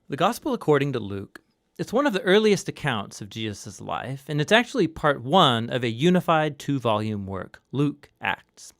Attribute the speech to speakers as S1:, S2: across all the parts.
S1: The Gospel according to Luke. It's one of the earliest accounts of Jesus' life, and it's actually part one of a unified two-volume work, Luke Acts.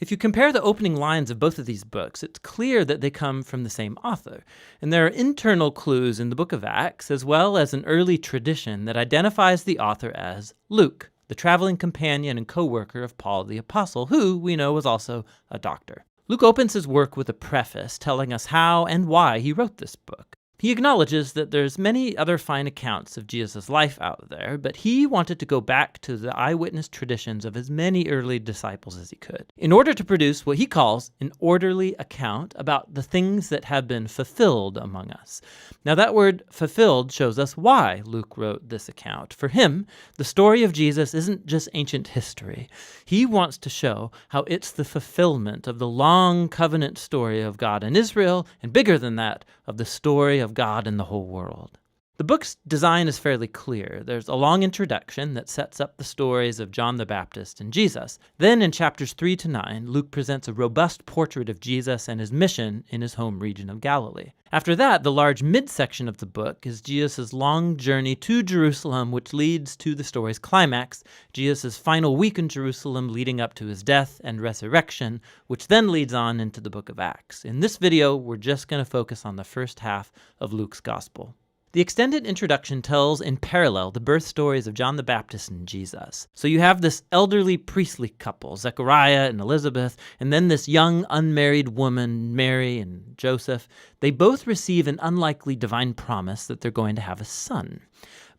S1: If you compare the opening lines of both of these books, it's clear that they come from the same author, and there are internal clues in the book of Acts, as well as an early tradition that identifies the author as Luke, the traveling companion and co-worker of Paul the Apostle, who we know was also a doctor. Luke opens his work with a preface telling us how and why he wrote this book. He acknowledges that there's many other fine accounts of Jesus' life out there, but he wanted to go back to the eyewitness traditions of as many early disciples as he could, in order to produce what he calls an orderly account about the things that have been fulfilled among us. Now that word fulfilled shows us why Luke wrote this account. For him, the story of Jesus isn't just ancient history. He wants to show how it's the fulfillment of the long covenant story of God and Israel, and bigger than that, of the story of God in the whole world. The book's design is fairly clear. There's a long introduction that sets up the stories of John the Baptist and Jesus. Then in chapters 3 to 9, Luke presents a robust portrait of Jesus and his mission in his home region of Galilee. After that, the large midsection of the book is Jesus' long journey to Jerusalem, which leads to the story's climax, Jesus' final week in Jerusalem leading up to his death and resurrection, which then leads on into the book of Acts. In this video, we're just going to focus on the first half of Luke's gospel. The extended introduction tells in parallel the birth stories of John the Baptist and Jesus. So you have this elderly priestly couple, Zechariah and Elizabeth, and then this young unmarried woman, Mary and Joseph. They both receive an unlikely divine promise that they're going to have a son.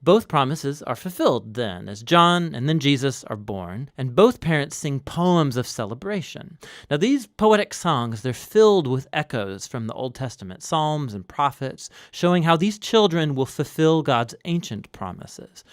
S1: Both promises are fulfilled then, as John and then Jesus are born, and both parents sing poems of celebration. Now these poetic songs, they're filled with echoes from the Old Testament, Psalms and prophets, showing how these children will fulfill God's ancient promises.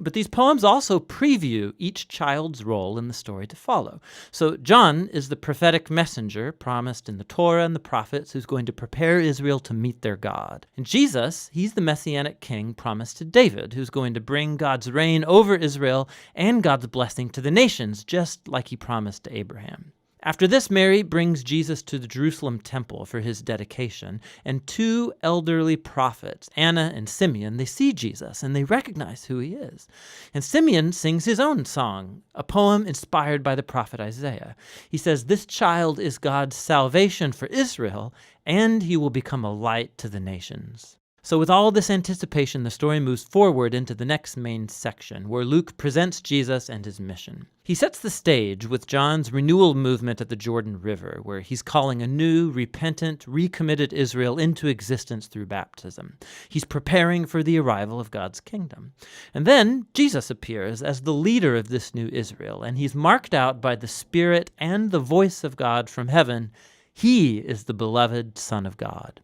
S1: But these poems also preview each child's role in the story to follow. So John is the prophetic messenger promised in the Torah and the prophets who's going to prepare Israel to meet their God. And Jesus, he's the messianic king promised to David, who's going to bring God's reign over Israel and God's blessing to the nations, just like he promised to Abraham. After this, Mary brings Jesus to the Jerusalem temple for his dedication, and two elderly prophets, Anna and Simeon, they see Jesus and they recognize who he is. And Simeon sings his own song, a poem inspired by the prophet Isaiah. He says, "This child is God's salvation for Israel, and he will become a light to the nations." So with all this anticipation, the story moves forward into the next main section, where Luke presents Jesus and his mission. He sets the stage with John's renewal movement at the Jordan River, where he's calling a new, repentant, recommitted Israel into existence through baptism. He's preparing for the arrival of God's kingdom. And then Jesus appears as the leader of this new Israel, and he's marked out by the Spirit and the voice of God from heaven. He is the beloved Son of God.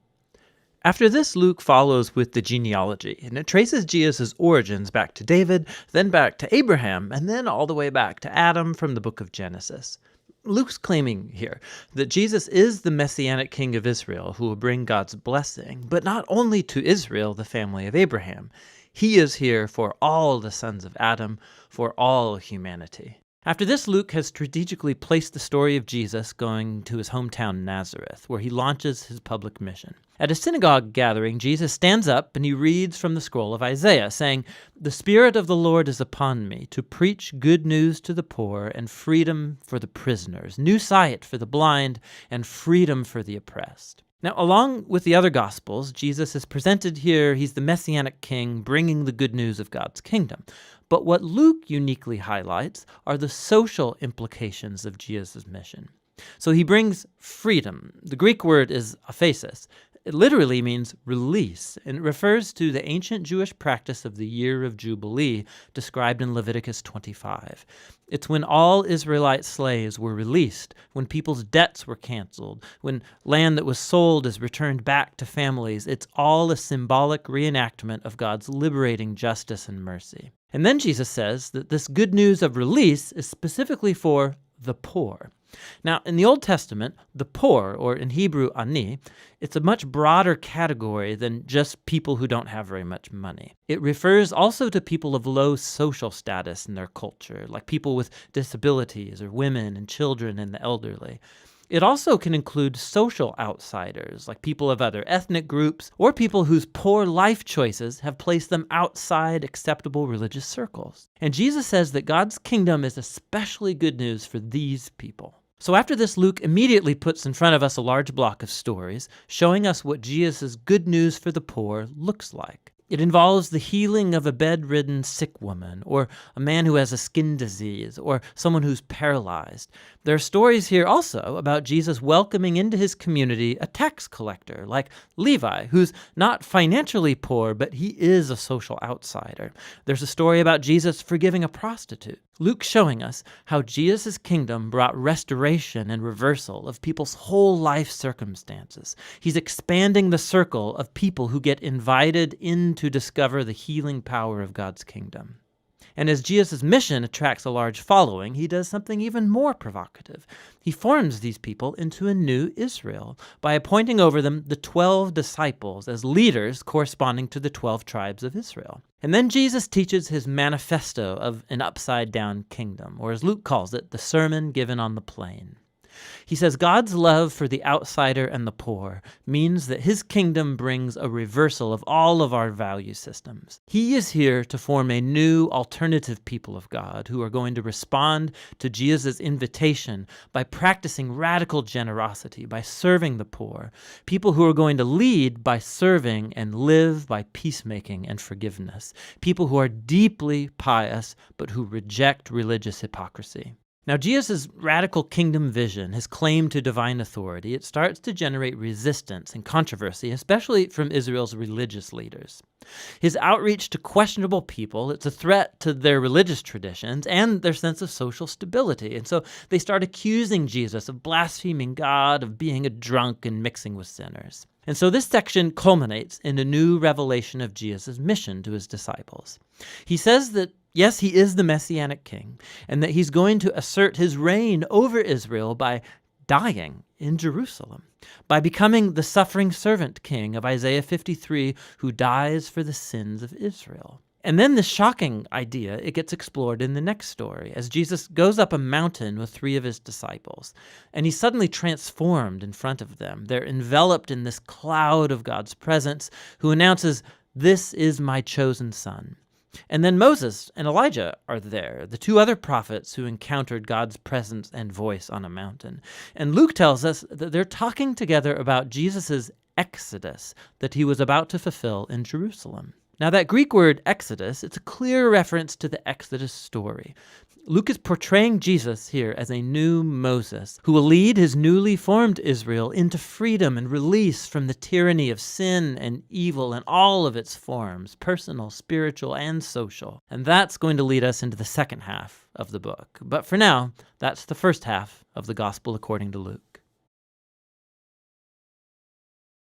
S1: After this, Luke follows with the genealogy, and it traces Jesus' origins back to David, then back to Abraham, and then all the way back to Adam from the book of Genesis. Luke's claiming here that Jesus is the messianic king of Israel who will bring God's blessing, but not only to Israel, the family of Abraham. He is here for all the sons of Adam, for all humanity. After this, Luke has strategically placed the story of Jesus going to his hometown Nazareth, where he launches his public mission. At a synagogue gathering, Jesus stands up and he reads from the scroll of Isaiah, saying, "The Spirit of the Lord is upon me, to preach good news to the poor and freedom for the prisoners, new sight for the blind and freedom for the oppressed." Now, along with the other Gospels, Jesus is presented here. He's the Messianic King bringing the good news of God's kingdom. But what Luke uniquely highlights are the social implications of Jesus' mission. So he brings freedom. The Greek word is aphesis. It literally means release, and it refers to the ancient Jewish practice of the year of Jubilee described in Leviticus 25. It's when all Israelite slaves were released, when people's debts were canceled, when land that was sold is returned back to families. It's all a symbolic reenactment of God's liberating justice and mercy. And then Jesus says that this good news of release is specifically for the poor. Now, in the Old Testament, the poor, or in Hebrew, ani, it's a much broader category than just people who don't have very much money. It refers also to people of low social status in their culture, like people with disabilities or women and children and the elderly. It also can include social outsiders, like people of other ethnic groups, or people whose poor life choices have placed them outside acceptable religious circles. And Jesus says that God's kingdom is especially good news for these people. So after this, Luke immediately puts in front of us a large block of stories, showing us what Jesus' good news for the poor looks like. It involves the healing of a bedridden sick woman, or a man who has a skin disease, or someone who's paralyzed. There are stories here also about Jesus welcoming into his community a tax collector like Levi, who's not financially poor, but he is a social outsider. There's a story about Jesus forgiving a prostitute. Luke showing us how Jesus' kingdom brought restoration and reversal of people's whole life circumstances. He's expanding the circle of people who get invited in to discover the healing power of God's kingdom. And as Jesus' mission attracts a large following, he does something even more provocative. He forms these people into a new Israel by appointing over them the 12 disciples as leaders corresponding to the 12 tribes of Israel. And then Jesus teaches his manifesto of an upside-down kingdom, or as Luke calls it, the Sermon Given on the Plain. He says God's love for the outsider and the poor means that his kingdom brings a reversal of all of our value systems. He is here to form a new alternative people of God who are going to respond to Jesus' invitation by practicing radical generosity, by serving the poor. People who are going to lead by serving and live by peacemaking and forgiveness. People who are deeply pious but who reject religious hypocrisy. Now, Jesus' radical kingdom vision, his claim to divine authority, it starts to generate resistance and controversy, especially from Israel's religious leaders. His outreach to questionable people, it's a threat to their religious traditions and their sense of social stability. And so they start accusing Jesus of blaspheming God, of being a drunk and mixing with sinners. And so this section culminates in a new revelation of Jesus' mission to his disciples. He says that yes, he is the Messianic king, and that he's going to assert his reign over Israel by dying in Jerusalem, by becoming the suffering servant king of Isaiah 53 who dies for the sins of Israel. And then this shocking idea, it gets explored in the next story as Jesus goes up a mountain with 3 of his disciples, and he's suddenly transformed in front of them. They're enveloped in this cloud of God's presence, who announces, "This is my chosen son." And then Moses and Elijah are there, the 2 other prophets who encountered God's presence and voice on a mountain. And Luke tells us that they're talking together about Jesus' exodus that he was about to fulfill in Jerusalem. Now that Greek word exodus, it's a clear reference to the Exodus story. Luke is portraying Jesus here as a new Moses who will lead his newly formed Israel into freedom and release from the tyranny of sin and evil in all of its forms, personal, spiritual, and social. And that's going to lead us into the second half of the book. But for now, that's the first half of the Gospel according to Luke.